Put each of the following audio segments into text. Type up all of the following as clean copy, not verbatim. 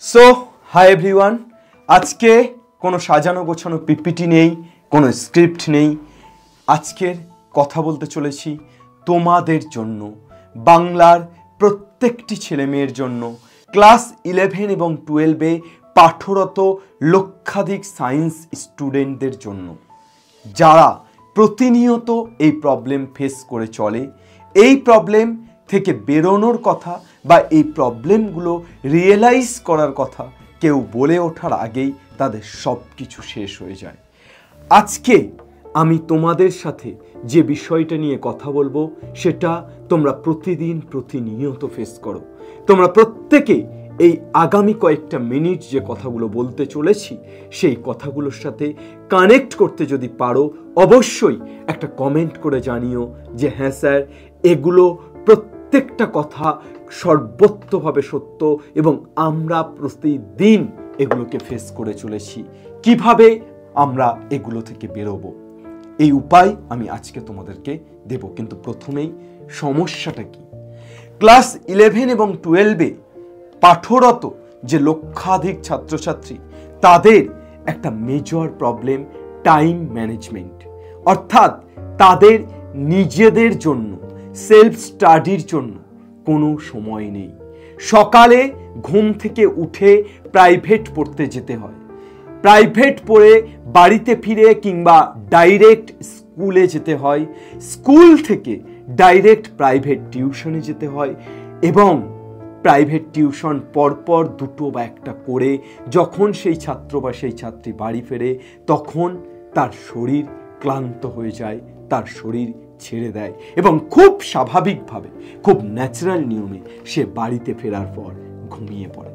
सो high everyone आज के कोनो साजानो गोछानो पिपिटी नेই कोनो स्क्रिप्ट नेই आजकेर कथा बोलते चलेছি তোমাদের জন্য বাংলার প্রত্যেকটি ছেলেমেয়ের জন্য ক্লাস 11 এবং 12 এ পাঠরত লক্ষাধিক সায়েন্স স্টুডেন্টদের জন্য যারা প্রতিনিয়ত এই প্রবলেম ফেস করে চলে এই প্রবলেম থেকে বেরোনোর কথা বা এই প্রবলেমগুলো রিয়েলাইজ করার কথা কেউ বলে ওঠার আগেই তাদের সব কিছু শেষ হয়ে যায়। আজকে আমি তোমাদের সাথে যে বিষয়টা নিয়ে কথা বলবো সেটা তোমরা প্রতিদিন প্রতিনিয়ত ফেস করো। তোমরা প্রত্যেকে এই আগামী কয়েকটা মিনিট যে কথাগুলো বলতে চলেছি সেই কথাগুলোর সাথে কানেক্ট করতে যদি পারো অবশ্যই একটা কমেন্ট করে জানিও যে হ্যাঁ স্যার এগুলো প্রত্যেকটা কথা সর্বোত্তভাবে সত্য এবং আমরা প্রতিদিন এগুলোকে ফেস করে চলেছি। কিভাবে আমরা এগুলো থেকে বেরোবো এই উপায় আমি আজকে তোমাদেরকে দেব। কিন্তু প্রথমেই সমস্যাটা কি? ক্লাস 11 এবং 12 এ পাঠরত যে লক্ষাধিক ছাত্রছাত্রী তাদের একটা মেজর প্রবলেম টাইম ম্যানেজমেন্ট, অর্থাৎ তাদের নিজেদের জন্য সেলফ স্টাডির জন্য কোনো সময় নেই। সকালে ঘুম থেকে উঠে প্রাইভেট পড়তে যেতে হয়, প্রাইভেট পড়ে বাড়িতে ফিরে কিংবা ডাইরেক্ট স্কুলে যেতে হয়, স্কুল থেকে ডাইরেক্ট প্রাইভেট টিউশনে যেতে হয় এবং প্রাইভেট টিউশন পরপর দুটো বা একটা করে যখন সেই ছাত্র বা সেই ছাত্রী বাড়ি ফেরে তখন তার শরীর ক্লান্ত হয়ে যায়, তার শরীর ছেড়ে দেয় এবং খুব স্বাভাবিকভাবে খুব ন্যাচারাল নিয়মে সে বাড়িতে ফেরার পর ঘুমিয়ে পড়ে।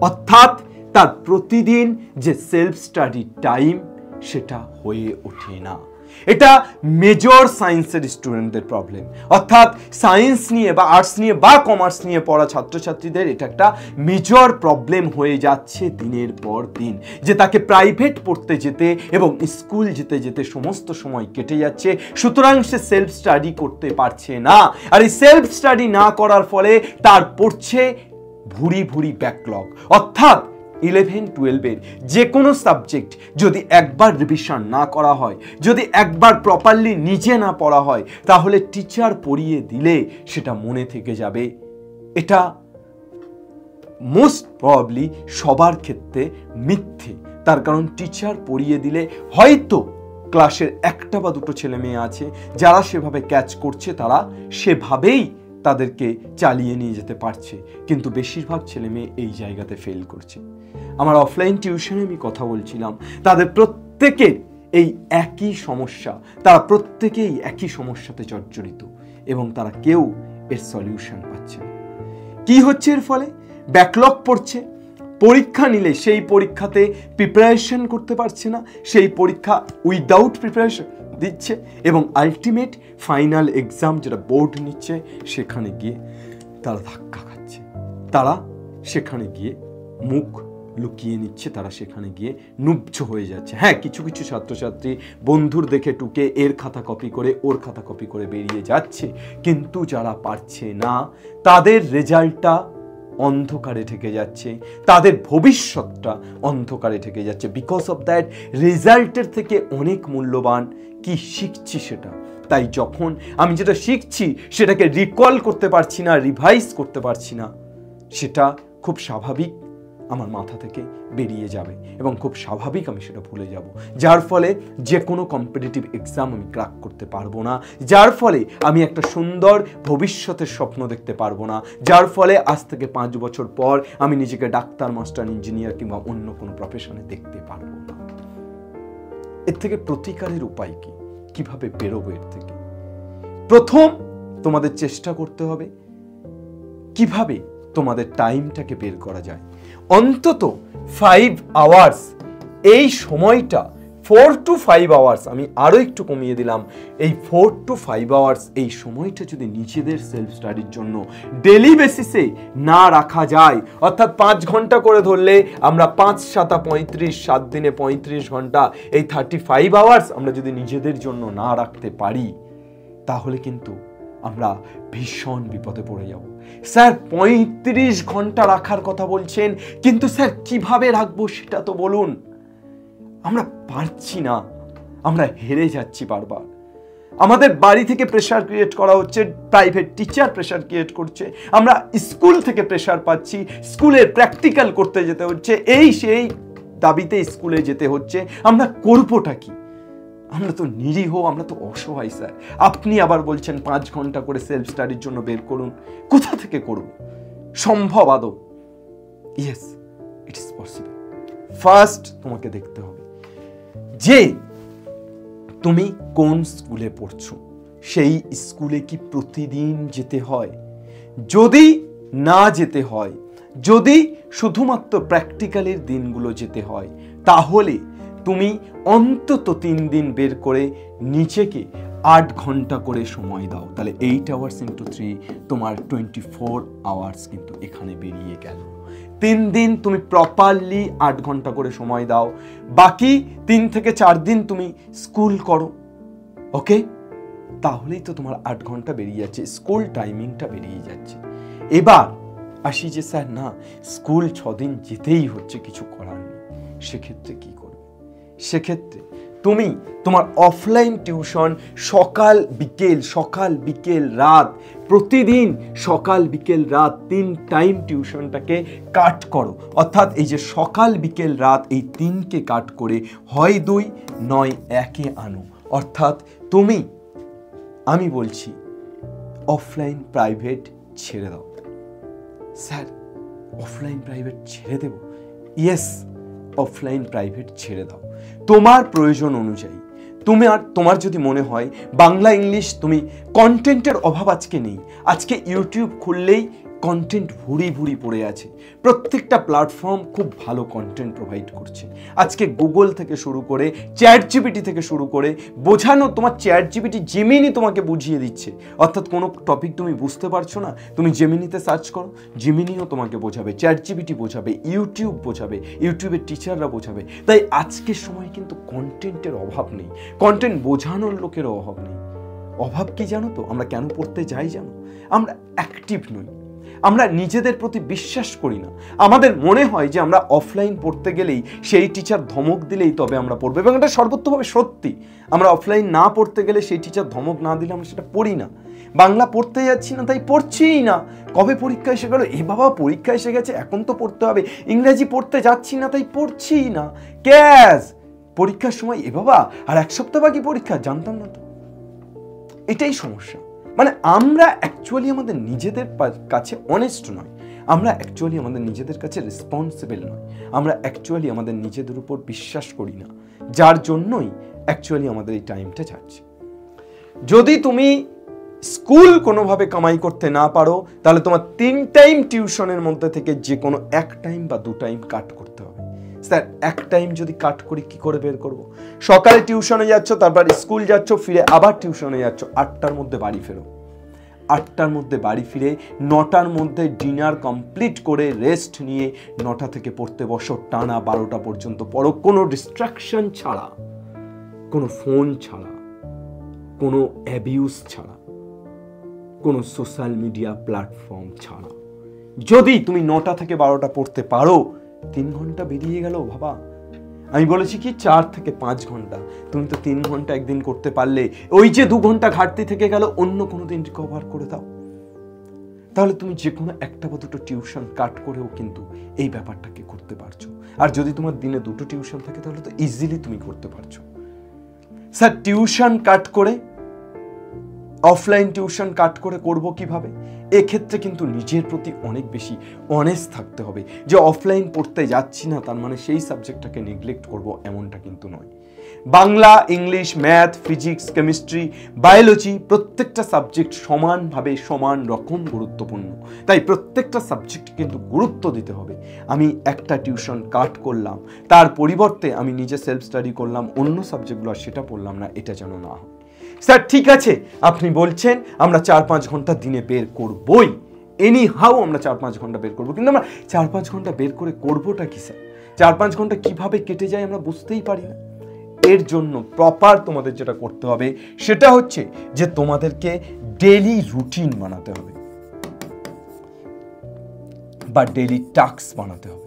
অর্থাৎ তার প্রতিদিন যে সেলফ স্টাডি টাইম সেটা হয়ে ওঠে না। এটা মেজর সায়েন্সের স্টুডেন্টদের প্রবলেম, অর্থাৎ সায়েন্স নিয়ে বা আর্টস নিয়ে বা কমার্স নিয়ে পড়া ছাত্রছাত্রীদের এটা একটা মেজর প্রবলেম হয়ে যাচ্ছে দিনের পর দিন, যে তাকে প্রাইভেট পড়তে যেতে এবং স্কুল যেতে যেতে সমস্ত সময় কেটে যাচ্ছে, সুতরাং সে সেলফ স্টাডি করতে পারছে না। আর এই সেলফ স্টাডি না করার ফলে তার পড়ছে ভুরি ভুরি ব্যাকলগ। অর্থাৎ 11-12 এর যে কোনো সাবজেক্ট যদি একবার রিভিশন না করা হয়, যদি একবার প্রপারলি নিজে না পড়া হয় তাহলে টিচার পড়িয়ে দিলে সেটা মনে থেকে যাবে। এটা মোস্ট প্রবাবলি সবার ক্ষেত্রে মিথ্যে। তার কারণ টিচার পড়িয়ে দিলে হয়তো ক্লাসের একটা বা দুটো ছেলে মেয়ে আছে যারা সেভাবে ক্যাচ করছে, তারা সেভাবেই তাদেরকে চালিয়ে নিয়ে যেতে পারছে, কিন্তু বেশিরভাগ ছেলে মেয়ে এই জায়গাতে ফেল করছে। আমার অফলাইন টিউশনে আমি কথা বলছিলাম, তাদের প্রত্যেকের এই একই সমস্যা, তারা প্রত্যেকেই একই সমস্যাতে জর্জরিত এবং তারা কেউ এর সলিউশন পাচ্ছে না। কি হচ্ছে এর ফলে? ব্যাকলগ পড়ছে, পরীক্ষা নিলে সেই পরীক্ষাতে প্রিপারেশন করতে পারছে না, সেই পরীক্ষা উইদাউট প্রিপারেশন দিচ্ছে এবং আলটিমেট ফাইনাল এক্সাম যেটা বোর্ড নিচ্ছে সেখানে গিয়ে তারা ধাক্কা খাচ্ছে, তারা সেখানে গিয়ে মুখ লুকিয়ে নিচ্ছে, তারা সেখানে গিয়ে নুব্ধ হয়ে যাচ্ছে। হ্যাঁ, কিছু কিছু ছাত্রছাত্রী বন্ধুর দেখে টুকে এর খাতা কপি করে ওর খাতা কপি করে বেরিয়ে যাচ্ছে, কিন্তু যারা পারছে না তাদের রেজাল্টটা অন্ধকারে ঠেকে যাচ্ছে, তাদের ভবিষ্যৎটা অন্ধকারে ঠেকে যাচ্ছে। বিকজ অফ দ্যাট রেজাল্টের থেকে অনেক মূল্যবান কি শিখছি সেটা। তাই যখন আমি যেটা শিখছি সেটাকে রিকল করতে পারছি না, রিভাইজ করতে পারছি না, সেটা খুব স্বাভাবিক আমার মাথা থেকে বেরিয়ে যাবে এবং খুব স্বাভাবিক আমি সেটা ভুলে যাব, যার ফলে যে কোনো কম্পিটিটিভ এক্সাম আমি ক্র্যাক করতে পারবো না, যার ফলে আমি একটা সুন্দর ভবিষ্যতের স্বপ্ন দেখতে পারবো না, যার ফলে আজ থেকে 5 বছর পর আমি নিজেকে ডাক্তার, মাস্টার, ইঞ্জিনিয়ার কিংবা অন্য কোনো প্রফেশনে দেখতে পারবো না। এর থেকে প্রতিকারের উপায় কি? কিভাবে বেরোবো এর থেকে? প্রথম তোমাদের চেষ্টা করতে হবে কিভাবে তোমাদের টাইমটাকে বের করা যায়। অন্তত 5 আওয়ার্স এই সময়টা, 4 to 5 আওয়ার্স, আমি আরো একটু কমিয়ে দিলাম, এই 4 to 5 আওয়ার্স এই সময়টা যদি নিজেদের সেলফ স্টাডির জন্য ডেলি বেসিসে না রাখা যায়, অর্থাৎ 5 ঘন্টা করে ধরলে আমরা 5 7 35, 7 দিনে 35 ঘন্টা, এই 35 আওয়ার্স আমরা যদি নিজেদের জন্য না রাখতে পারি তাহলে কিন্তু আমরা ভীষণ বিপদে পড়ে যাব। স্যার 35 ঘন্টা রাখার কথা বলছেন, কিন্তু স্যার কিভাবে রাখবো সেটা তো বলুন। আমরা পারছি না, আমরা হেরে যাচ্ছি বারবার। আমাদের বাড়ি থেকে প্রেশার ক্রিয়েট করা হচ্ছে, প্রাইভেট টিচার প্রেশার ক্রিয়েট করছে, আমরা স্কুল থেকে প্রেশার পাচ্ছি, স্কুলের প্র্যাকটিক্যাল করতে যেতে হচ্ছে, এই সেই দাবিতে স্কুলে যেতে হচ্ছে। আমরা করবোটা কি? আমরা তো নিরীহ, আমরা তো অসহায় স্যার। আপনি আবার বলছেন 5 ঘন্টা করে সেলফ স্টাডির জন্য বের করুন। কোথা থেকে করব? সম্ভব আদৌ? Yes, it is possible. First তোমাকে দেখতে হবে যে তুমি কোন স্কুলে পড়ছো, সেই স্কুলে কি প্রতিদিন যেতে হয়? যদি না যেতে হয়, যদি শুধুমাত্র প্র্যাকটিক্যালের দিনগুলো যেতে হয়, তাহলে তুমি অন্তত 3 দিন বের করে নিজেকে 8 ঘন্টা করে সময় দাও। তাহলে 8 hours into 3 তোমার 24 hours কিন্তু এখানে বেরিয়ে গেল। 3 দিন তুমি প্রপারলি 8 ঘন্টা করে সময় দাও, বাকি 3 থেকে 4 দিন তুমি স্কুল করো। ওকে, তাহলেই তো তোমার 8 ঘন্টা বেরিয়ে যাচ্ছে, স্কুল টাইমিংটা বেরিয়ে যাচ্ছে। এবার আসি যে স্যার না, স্কুল 6 দিন যেতেই হচ্ছে, কিছু করার নেই, সেক্ষেত্রে কি করবে? সেক্ষেত্রে তুমি তোমার অফলাইন টিউশন সকাল বিকেল রাত, প্রতিদিন সকাল বিকেল রাত 3 টাইম টিউশনটাকে কাট করো। অর্থাৎ এই যে সকাল বিকেল রাত, এই 3কে কাট করে হয় 2 নয় 1-এ আনো। অর্থাৎ তুমি, আমি বলছি অফলাইন প্রাইভেট ছেড়ে দাও। স্যার অফলাইন প্রাইভেট ছেড়ে দেব? ইয়েস, অফলাইন প্রাইভেট ছেড়ে দাও তোমার প্রয়োজন অনুযায়ী। তোমার যদি মনে হয় বাংলা ইংলিশ তুমি কন্টেন্টের অভাব আজকে নেই, আজকে ইউটিউব খুললেই কন্টেন্ট ভুরি পড়ে আছে, প্রত্যেকটা প্ল্যাটফর্ম খুব ভালো কন্টেন্ট প্রোভাইড করছে। আজকে গুগল থেকে শুরু করে চ্যাট জিপিটি থেকে শুরু করে বোঝানো, তোমার চ্যাট জিপিটি জেমিনি তোমাকে বুঝিয়ে দিচ্ছে। অর্থাৎ কোনো টপিক তুমি বুঝতে পারছো না, তুমি জেমিনিতে সার্চ করো, জেমিনিও তোমাকে বোঝাবে, চ্যাট জিপিটি বোঝাবে, ইউটিউব বোঝাবে, ইউটিউবের টিচাররা বোঝাবে। তাই আজকের সময় কিন্তু কন্টেন্টের অভাব নেই, কন্টেন্ট বোঝানোর লোকেরও অভাব নেই। অভাব কি জানো তো? আমরা কেন পড়তে যাই জানো? আমরা অ্যাক্টিভ নই, আমরা নিজেদের প্রতি বিশ্বাস করি না। আমাদের মনে হয় যে আমরা অফলাইন পড়তে গেলেই সেই টিচার ধমক দিলেই তবে আমরা পড়বো, এবং এটা সর্বোত্তভাবে সত্যি। আমরা অফলাইন না পড়তে গেলে সেই টিচার ধমক না দিলে আমরা সেটা পড়ি না। বাংলা পড়তে যাচ্ছি না তাই পড়ছিই না। কবে পরীক্ষা এসে গেল, এ বাবা পরীক্ষা এসে গেছে এখন তো পড়তে হবে। ইংরেজি পড়তে যাচ্ছি না তাই পড়ছিই না। ক্যাশ পরীক্ষার সময়, এ বাবা আর 1 সপ্তাহ বাকি পরীক্ষা, জানতাম না তো। এটাই সমস্যা। মানে আমরা অ্যাকচুয়ালি আমাদের নিজেদের কাছে অনেস্ট নয়, আমরা অ্যাকচুয়ালি আমাদের নিজেদের কাছে রেসপন্সিবল নয়, আমরা অ্যাকচুয়ালি আমাদের নিজেদের উপর বিশ্বাস করি না, যার জন্যই অ্যাকচুয়ালি আমাদের এই টাইমটা যাচ্ছে। যদি তুমি স্কুল কোনোভাবে কামাই করতে না পারো, তাহলে তোমার 3 টাইম টিউশনের মধ্যে থেকে যে কোনো 1 টাইম বা 2 টাইম কাট করতে হবে। স্যার 1 টাইম যদি কাট করি কি করে বের করব? সকালে টিউশনে যাচ্ছ, তারপর স্কুল যাচ্ছ, ফিরে আবার টিউশনে যাচ্ছ, 8টার মধ্যে বাড়ি ফেরো। 8টার মধ্যে বাড়ি ফিরে 9টার মধ্যে ডিনার কমপ্লিট করে রেস্ট নিয়ে 9টা থেকে পড়তে বসো, টানা 12টা পর্যন্ত পড়ো, কোনো ডিস্ট্রাকশন ছাড়া, কোনো ফোন ছাড়া, কোনো অ্যাবিউজ ছাড়া, কোনো সোশ্যাল মিডিয়া প্ল্যাটফর্ম ছাড়া। যদি তুমি 9টা থেকে 12টা পড়তে পারো, 3 ঘন্টা বেরিয়ে গেল বাবা। আমি বলেছি কি 4 থেকে 5 ঘন্টা, তুমি তো 3 ঘন্টা একদিন করতে পারলে, ওই যে 2 ঘন্টা ঘাটতি থেকে গেল অন্য কোনো দিন রিকভার করে দাও। তাহলে তুমি যে কোনো 1টা বা 2টো টিউশন কাট করেও কিন্তু এই ব্যাপারটাকে করতে পারছো। আর যদি তোমার দিনে 2টো টিউশন থাকে তাহলে তো ইজিলি তুমি করতে পারছো। স্যার টিউশন কাট করে, অফলাইন টিউশন কাট করে করব কিভাবে? এক্ষেত্রে কিন্তু নিজের প্রতি অনেক বেশি অনেস্ট থাকতে হবে যে অফলাইন পড়তে যাচ্ছি না তার মানে সেই সাবজেক্টটাকে নেগলেক্ট করব, এমনটা কিন্তু নয়। Bangla, English, math, physics, chemistry, biology প্রত্যেকটা সাবজেক্ট সমানভাবে সমান রকম গুরুত্বপূর্ণ। তাই প্রত্যেকটা সাবজেক্ট কিন্তু গুরুত্ব দিতে হবে। আমি একটা টিউশন কাট করলাম, তার পরিবর্তে আমি নিজে সেলফ স্টাডি করলাম, অন্য সাবজেক্টগুলো আর সেটা পড়লাম না, এটা যেন না হয়। স্যার ঠিক আছে, আপনি বলছেন আমরা 4-5 ঘন্টা দিনে বের করবই, এনি হাউ আমরা 4-5 ঘন্টা বের করবো, কিন্তু আমরা 4-5 ঘন্টা বের করে করবোটা কি স্যার? 4-5 ঘন্টা কিভাবে কেটে যায় আমরা বুঝতেই পারি না। এর জন্য প্রপার তোমাদের যেটা করতে হবে সেটা হচ্ছে যে তোমাদেরকে ডেইলি রুটিন বানাতে হবে। বা ডেইলি টাস্ক বানাতে হবে।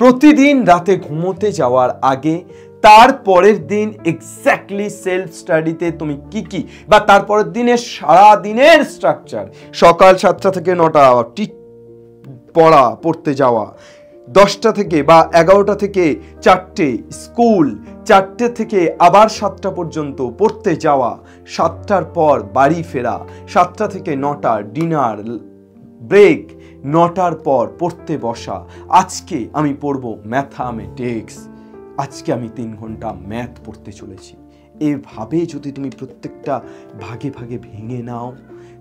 প্রতিদিন রাতে ঘুমোতে যাওয়ার আগে তারপরের দিন এক্স্যাক্টলি সেলফ স্টাডিতে তুমি কি কি, বা তারপরের দিনের সারা দিনের স্ট্রাকচার, সকাল 7টা থেকে 9টা পড়তে যাওয়া, 10টা থেকে বা 11টা থেকে 4টে স্কুল, 4টে থেকে আবার 7টা পর্যন্ত পড়তে যাওয়া, 7টার পর বাড়ি ফেরা, 7টা থেকে 9টা ডিনার ব্রেক, 9টার পর পড়তে বসা। আজকে আমি পড়ব ম্যাথামেটিক্স, আজকে আমি 3 ঘন্টা ম্যাথ পড়তে চলেছি। এভাবে যদি তুমি প্রত্যেকটা ভাগে ভাগে ভেঙে নাও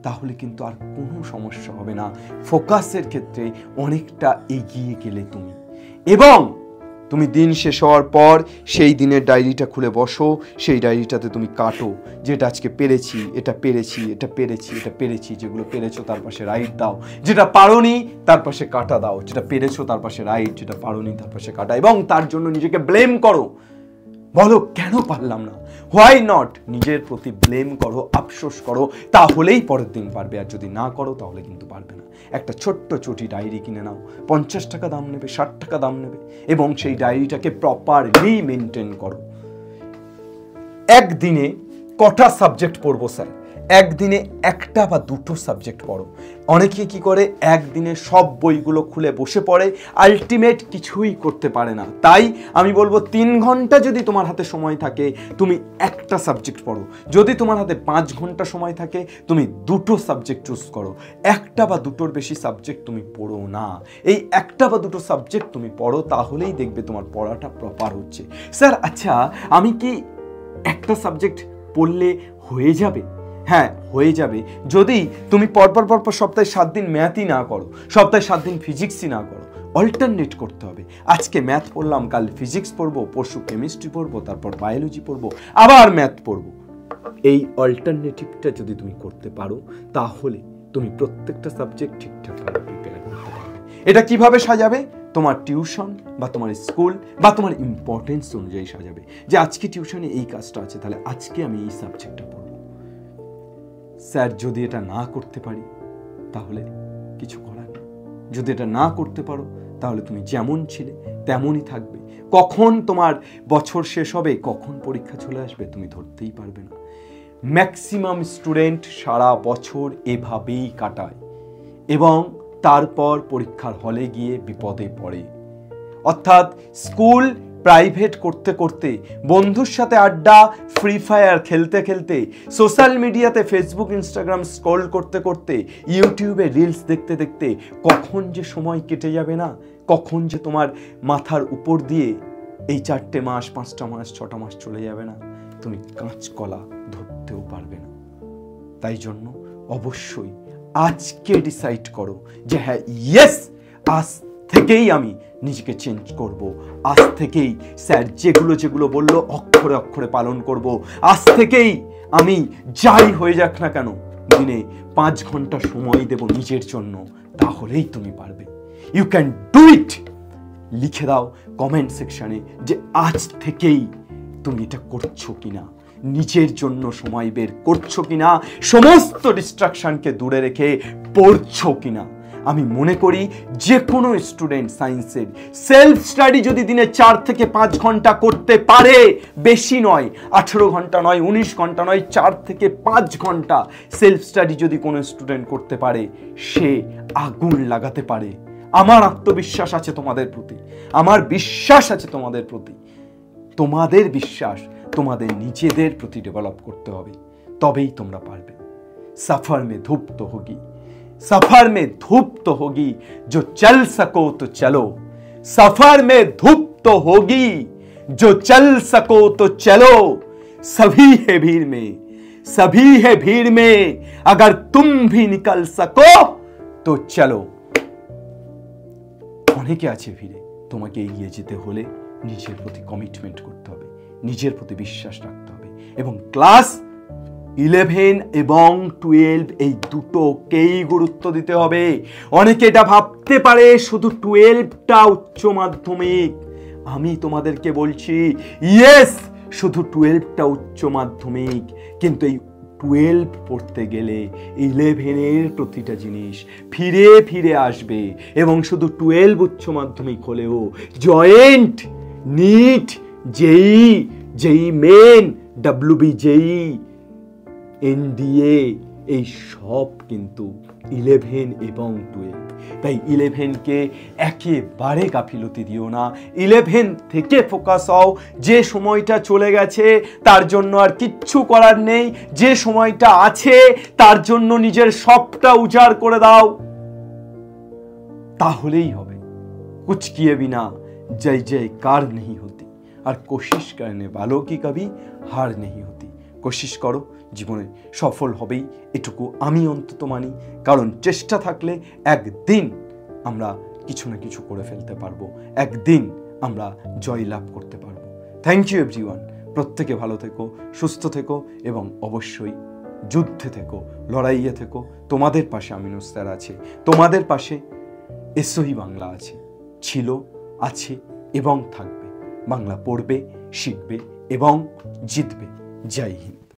তাহলে কিন্তু আর কোনো সমস্যা হবে না, ফোকাসের ক্ষেত্রে অনেকটা এগিয়ে গেলে তুমি। এবং তুমি দিন শেষ হওয়ার পর সেই দিনের ডায়েরিটা খুলে বসো, সেই ডায়েরিটাতে তুমি কাটো, যেটা আজকে পেরেছি, এটা পেরেছি, এটা পেরেছি, এটা পেরেছি। যেগুলো পেরেছো তার পাশে রাইট দাও, যেটা পারোনি তার পাশে কাটা দাও, যেটা পেরেছো তার পাশে রাইট, যেটা পারোনি তার পাশে কাটা। এবং তার জন্য নিজেকে ব্লেম করো, বলো কেন পারলাম না, হোয়াই নট, নিজের প্রতি ব্লেম করো, আফসোস করো, তাহলেই পরের দিন পারবে। আর যদি না করো তাহলে কিন্তু পারবে না। একটা ছোট্ট চটি ডায়েরি কিনে নাও, 50 টাকা দাম নেবে, 60 টাকা দাম নেবে, এবং সেই ডায়েরিটাকে প্রপারলি মেনটেন করো। একদিনে কটা সাবজেক্ট পড়বো স্যার? একদিনে 1টা বা 2টো সাবজেক্ট পড়ো। অনেকে কি করে একদিনে সব বইগুলো খুলে বসে পড়ে, আলটিমেট কিছুই করতে পারে না। তাই আমি বলবো 3 ঘন্টা যদি তোমার হাতে সময় থাকে তুমি 1টা সাবজেক্ট পড়ো। যদি তোমার হাতে 5 ঘন্টা সময় থাকে তুমি 2টো সাবজেক্ট চুজ করো। 1টা বা 2টোর বেশি সাবজেক্ট তুমি পড়ো না। এই 1টা বা 2টো সাবজেক্ট তুমি পড়ো, তাহলেই দেখবে তোমার পড়াটা প্রপার হচ্ছে। স্যার আচ্ছা আমি কি একটা সাবজেক্ট পড়লে হয়ে যাবে? হ্যাঁ হয়ে যাবে, যদি তুমি পরপর সপ্তাহে 7 দিন ম্যাথই না করো, সপ্তাহে 7 দিন ফিজিক্সই না করো। অল্টারনেট করতে হবে। আজকে ম্যাথ পড়লাম, কাল ফিজিক্স পড়বো, পরশু কেমিস্ট্রি পড়বো, তারপর বায়োলজি পড়বো, আবার ম্যাথ পড়বো। এই অল্টারনেটিভটা যদি তুমি করতে পারো তাহলে তুমি প্রত্যেকটা সাবজেক্ট ঠিকঠাকভাবে প্রিপেয়ার করতে পারবে। এটা কিভাবে সাজাবে? তোমার টিউশন বা তোমার স্কুল বা তোমার ইম্পর্টেন্স অনুযায়ী সাজাবে, যে আজকে টিউশনে এই কাজটা আছে, তাহলে আজকে আমি এই সাবজেক্টটা পড়বো। স্যার যদি এটা না করতে পারি তাহলে কিছু করার নেই। যদি এটা না করতে পারো তাহলে তুমি যেমন ছিলে তেমনই থাকবে। কখন তোমার বছর শেষ হবে, কখন পরীক্ষা চলে আসবে তুমি ধরতেই পারবে না। ম্যাক্সিমাম স্টুডেন্ট সারা বছর এভাবেই কাটায় এবং তারপর পরীক্ষার হলে গিয়ে বিপদে পড়ে। অর্থাৎ স্কুল প্রাইভেট করতে করতে, বন্ধুর সাথে আড্ডা, ফ্রি ফায়ার খেলতে খেলতে, সোশ্যাল মিডিয়াতে ফেসবুক ইনস্টাগ্রাম স্ক্রল করতে করতে, ইউটিউবে রিলস দেখতে দেখতে কখন যে সময় কেটে যাবে না, কখন যে তোমার মাথার উপর দিয়ে এই 4টে মাস, 5টা মাস, 6টা মাস চলে যাবে না, তুমি কাঁচকলা ধরতেও পারবে না। তাই জন্য অবশ্যই আজকে ডিসাইড করো যে হ্যাঁ ইয়েস, আজ থেকেই আমি নিজেকে চেঞ্জ করব। আজ থেকেই স্যার যেগুলো যেগুলো বললো অক্ষরে অক্ষরে পালন করব। আজ থেকেই আমি যাই হয়ে যাক না কেন দিনে 5 ঘন্টা সময় দেব নিজের জন্য, তাহলেই তুমি পারবে। You can do it. লিখে দাও কমেন্ট সেকশনে যে আজ থেকেই তুমি এটা করছো কিনা, নিজের জন্য সময় বের করছো কিনা, সমস্ত ডিস্ট্রাকশনকে দূরে রেখে পড়ছো কিনা। আমি মনে করি যে কোনো স্টুডেন্ট সায়েন্সের সেলফ স্টাডি যদি দিনে 4 থেকে 5 ঘন্টা করতে পারে, বেশি নয়, 18 ঘন্টা নয়, 19 ঘন্টা নয়, 4 থেকে 5 ঘন্টা সেলফ স্টাডি যদি কোনো স্টুডেন্ট করতে পারে, সে আগুন লাগাতে পারে। আমার আত্মবিশ্বাস আছে তোমাদের প্রতি, আমার বিশ্বাস আছে তোমাদের প্রতি। তোমাদের বিশ্বাস তোমাদের নিজেদের প্রতি ডেভেলপ করতে হবে, তবেই তোমরা পারবে। সফর মে ধূপ তো হোগি, सफर में धूप तो होगी, जो चल सको तो चलो। सफर में धूप तो होगी, जो चल सको तो चलो। सभी है भीड़ में, सभी है भीड़ में, अगर तुम भी निकल सको तो चलो। অনেকে আছে ভিড়ে, তোমাকে এগিয়ে যেতে হলে নিজের প্রতি কমিটমেন্ট করতে হবে, নিজের প্রতি বিশ্বাস রাখতে হবে, এবং ক্লাস 11 এবং 12 এই দুটোকেই গুরুত্ব দিতে হবে। অনেকে এটা ভাবতে পারে শুধু 12টা উচ্চ মাধ্যমিক। আমি তোমাদেরকে বলছি ইয়েস, শুধু 12টা উচ্চ মাধ্যমিক, কিন্তু এই 12 পড়তে গেলে 11-এর প্রতিটা জিনিস ফিরে ফিরে আসবে। এবং শুধু 12 উচ্চ মাধ্যমিক হলেও জয়েন্ট, নিট, জেই, জেই মেন, WB জেই, NDA, এই সব কিন্তু 11 এবং 12। তাই 11কে একেবারে গাফিলতি দিও না, 11 থেকে ফোকাস হও। যে সময়টা চলে গেছে তার জন্য আর কিচ্ছু করার নেই, যে সময়টা আছে তার জন্য নিজের সবটা উজাড় করে দাও, তাহলেই হবে। कुछ किए बिना जय जयकार नहीं होती, আর কোশিশ করনে ভালো কি কবি হার नहीं होती। কোশিশ করো, জীবনে সফল হবেই, এটুকু আমি অন্তত মানি। কারণ চেষ্টা থাকলে একদিন আমরা কিছু না কিছু করে ফেলতে পারবো, একদিন আমরা জয় লাভ করতে পারবো। Thank you everyone. প্রত্যেকে ভালো থেকো, সুস্থ থেকো এবং অবশ্যই যুদ্ধে থেকো, লড়াইয়ে থেকো। তোমাদের পাশে আমিনুল স্যার আছে, তোমাদের পাশে এসওই বাংলা আছে, ছিল, আছে এবং থাকবে। বাংলা পড়বে, শিখবে এবং জিতবে। জয় হিন্দ।